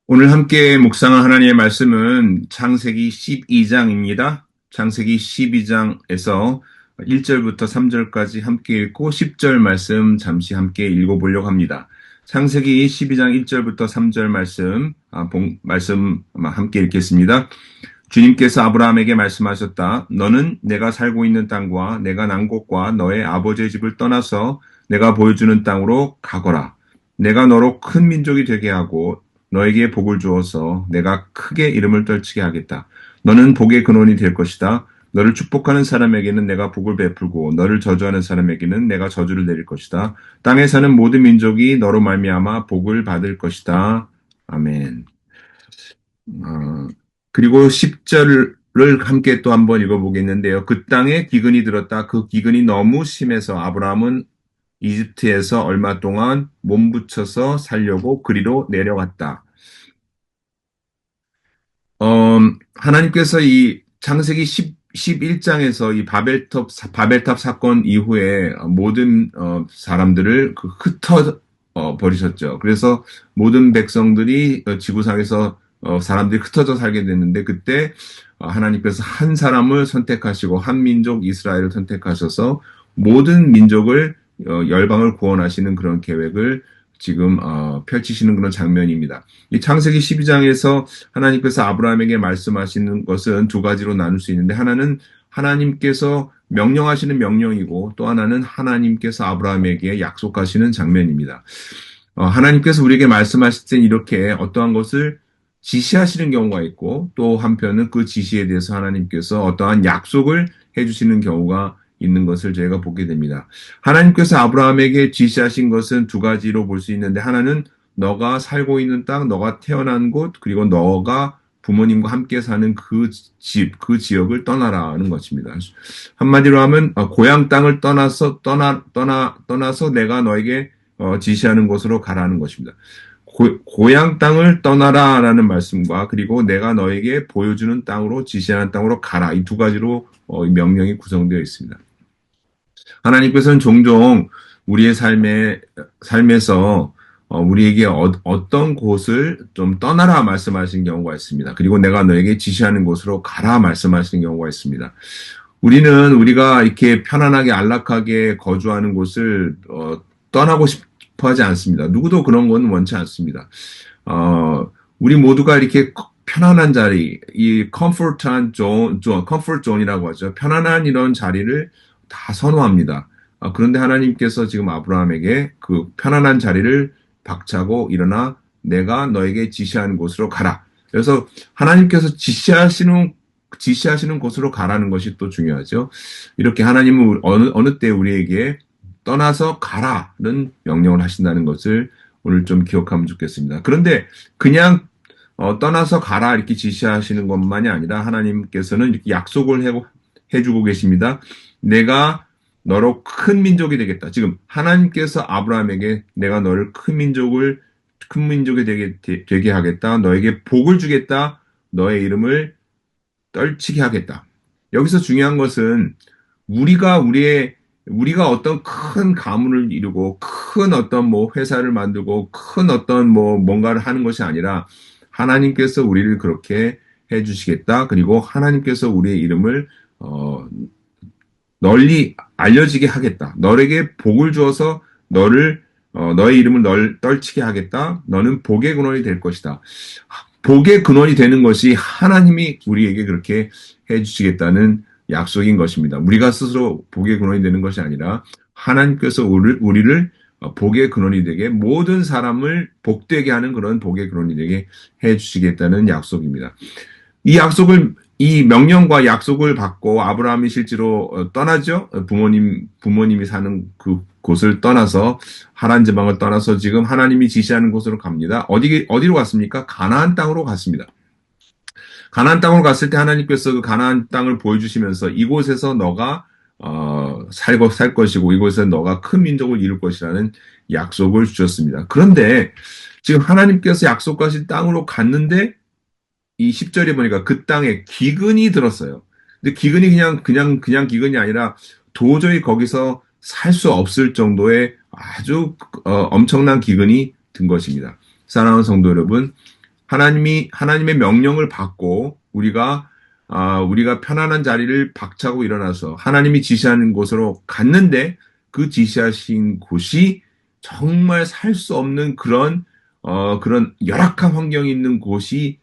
오늘 함께 묵상할 하나님의 말씀은 창세기 12장입니다. 창세기 12장에서 1절부터 3절까지 함께 읽고 10절 말씀 잠시 함께 읽어보려고 합니다. 창세기 12장 1절부터 3절 말씀 함께 읽겠습니다. 주님께서 아브라함에게 말씀하셨다. 너는 내가 살고 있는 땅과 내가 난 곳과 너의 아버지의 집을 떠나서 내가 보여주는 땅으로 가거라. 내가 너로 큰 민족이 되게 하고 너에게 복을 주어서 내가 크게 이름을 떨치게 하겠다. 너는 복의 근원이 될 것이다. 너를 축복하는 사람에게는 내가 복을 베풀고 너를 저주하는 사람에게는 내가 저주를 내릴 것이다. 땅에 사는 모든 민족이 너로 말미암아 복을 받을 것이다. 아멘. 어, 그리고 10절을 함께 또 한번 읽어보겠는데요. 그 땅에 기근이 들었다. 그 기근이 너무 심해서 아브라함은 이집트에서 얼마 동안 몸부쳐서 살려고 그리로 내려갔다. 하나님께서 이 창세기 11장에서 이 바벨탑 사건 이후에 모든 사람들을 흩어 버리셨죠. 그래서 모든 백성들이 지구상에서 사람들이 흩어져 살게 됐는데 그때 하나님께서 한 사람을 선택하시고 한 민족 이스라엘을 선택하셔서 모든 민족을 열방을 구원하시는 그런 계획을 지금 펼치시는 그런 장면입니다. 이 창세기 12장에서 하나님께서 아브라함에게 말씀하시는 것은 두 가지로 나눌 수 있는데 하나는 하나님께서 명령하시는 명령이고 또 하나는 하나님께서 아브라함에게 약속하시는 장면입니다. 하나님께서 우리에게 말씀하실 땐 이렇게 어떠한 것을 지시하시는 경우가 있고 또 한편은 그 지시에 대해서 하나님께서 어떠한 약속을 해주시는 경우가 있는 것을 저희가 보게 됩니다. 하나님께서 아브라함에게 지시하신 것은 두 가지로 볼 수 있는데 하나는 너가 살고 있는 땅, 너가 태어난 곳, 그리고 너가 부모님과 함께 사는 그 집, 그 지역을 떠나라는 것입니다. 한마디로 하면 고향 땅을 떠나서 내가 너에게 지시하는 곳으로 가라는 것입니다. 고향 땅을 떠나라라는 말씀과 그리고 내가 너에게 보여주는 땅으로 지시하는 땅으로 가라. 이 두 가지로 명령이 구성되어 있습니다. 하나님께서는 종종 우리의 삶에서 우리에게 어떤 곳을 좀 떠나라 말씀하시는 경우가 있습니다. 그리고 내가 너에게 지시하는 곳으로 가라 말씀하시는 경우가 있습니다. 우리는 우리가 이렇게 편안하게 안락하게 거주하는 곳을 떠나고 싶어 하지 않습니다. 누구도 그런 건 원치 않습니다. 우리 모두가 이렇게 편안한 자리, 이 comfort zone이라고 하죠. 편안한 이런 자리를 다 선호합니다. 그런데 하나님께서 지금 아브라함에게 그 편안한 자리를 박차고 일어나 내가 너에게 지시하는 곳으로 가라. 그래서 하나님께서 지시하시는 곳으로 가라는 것이 또 중요하죠. 이렇게 하나님은 어느 때 우리에게 떠나서 가라는 명령을 하신다는 것을 오늘 좀 기억하면 좋겠습니다. 그런데 그냥 떠나서 가라 이렇게 지시하시는 것만이 아니라 하나님께서는 이렇게 약속을 해주고 계십니다. 내가 너로 큰 민족이 되겠다. 지금 하나님께서 아브라함에게 내가 너를 큰 민족이 되게 하겠다. 너에게 복을 주겠다. 너의 이름을 떨치게 하겠다. 여기서 중요한 것은 우리가 어떤 큰 가문을 이루고 큰 어떤 뭐 회사를 만들고 큰 어떤 뭐 뭔가를 하는 것이 아니라 하나님께서 우리를 그렇게 해주시겠다. 그리고 하나님께서 우리의 이름을 널리 알려지게 하겠다. 너에게 복을 주어서 너의 이름을 떨치게 하겠다. 너는 복의 근원이 될 것이다. 복의 근원이 되는 것이 하나님이 우리에게 그렇게 해주시겠다는 약속인 것입니다. 우리가 스스로 복의 근원이 되는 것이 아니라 하나님께서 우리를 복의 근원이 되게 모든 사람을 복되게 하는 그런 복의 근원이 되게 해주시겠다는 약속입니다. 이 명령과 약속을 받고 아브라함이 실제로 떠나죠. 부모님이 사는 그 곳을 떠나서 하란 지방을 떠나서 지금 하나님이 지시하는 곳으로 갑니다. 어디로 갔습니까? 가나안 땅으로 갔습니다. 가나안 땅으로 갔을 때 하나님께서 그 가나안 땅을 보여주시면서 이곳에서 너가 살 것이고 이곳에서 너가 큰 민족을 이룰 것이라는 약속을 주셨습니다. 그런데 지금 하나님께서 약속하신 땅으로 갔는데 이 10절에 보니까 그 땅에 기근이 들었어요. 근데 기근이 그냥 기근이 아니라 도저히 거기서 살 수 없을 정도의 아주 엄청난 기근이 든 것입니다. 사랑하는 성도 여러분, 하나님의 명령을 받고 우리가 편안한 자리를 박차고 일어나서 하나님이 지시하는 곳으로 갔는데 그 지시하신 곳이 정말 살 수 없는 그런 열악한 환경이 있는 곳에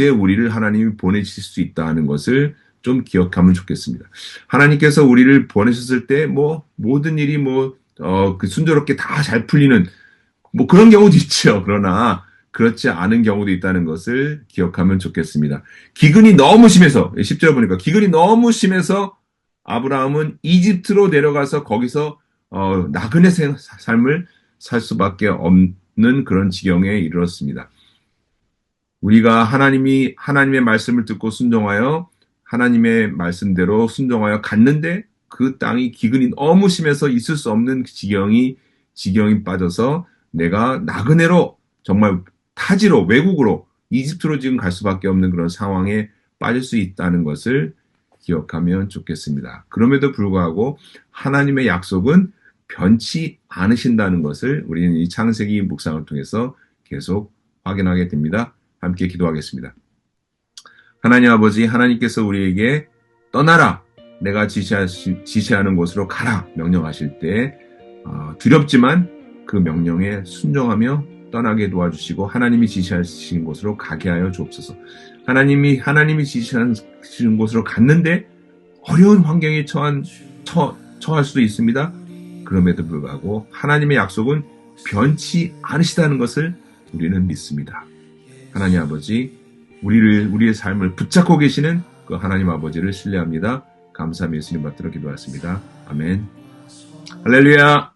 우리를 하나님이 보내실 수 있다는 것을 좀 기억하면 좋겠습니다. 하나님께서 우리를 보내셨을 때 모든 일이 순조롭게 다 잘 풀리는 그런 경우도 있죠. 그러나 그렇지 않은 경우도 있다는 것을 기억하면 좋겠습니다. 기근이 너무 심해서 10절 보니까 기근이 너무 심해서 아브라함은 이집트로 내려가서 거기서 나그네 삶을 살 수밖에 없는 그런 지경에 이르렀습니다. 우리가 하나님의 말씀을 듣고 순종하여 하나님의 말씀대로 순종하여 갔는데 그 땅이 기근이 너무 심해서 있을 수 없는 지경이 빠져서 내가 나그네로 정말 타지로 외국으로 이집트로 지금 갈 수밖에 없는 그런 상황에 빠질 수 있다는 것을 기억하면 좋겠습니다. 그럼에도 불구하고 하나님의 약속은 변치 않으신다는 것을 우리는 이 창세기 묵상을 통해서 계속 확인하게 됩니다. 함께 기도하겠습니다. 하나님 아버지, 하나님께서 우리에게 떠나라, 내가 지시하는 곳으로 가라 명령하실 때 두렵지만 그 명령에 순종하며 떠나게 도와주시고 하나님이 지시하신 곳으로 가게 하여 주옵소서. 하나님이 지시하신 곳으로 갔는데 어려운 환경에 처할 수도 있습니다. 그럼에도 불구하고 하나님의 약속은 변치 않으시다는 것을 우리는 믿습니다. 하나님 아버지, 우리의 삶을 붙잡고 계시는 그 하나님 아버지를 신뢰합니다. 감사하며 예수님 받들어 기도하였습니다. 아멘. 할렐루야.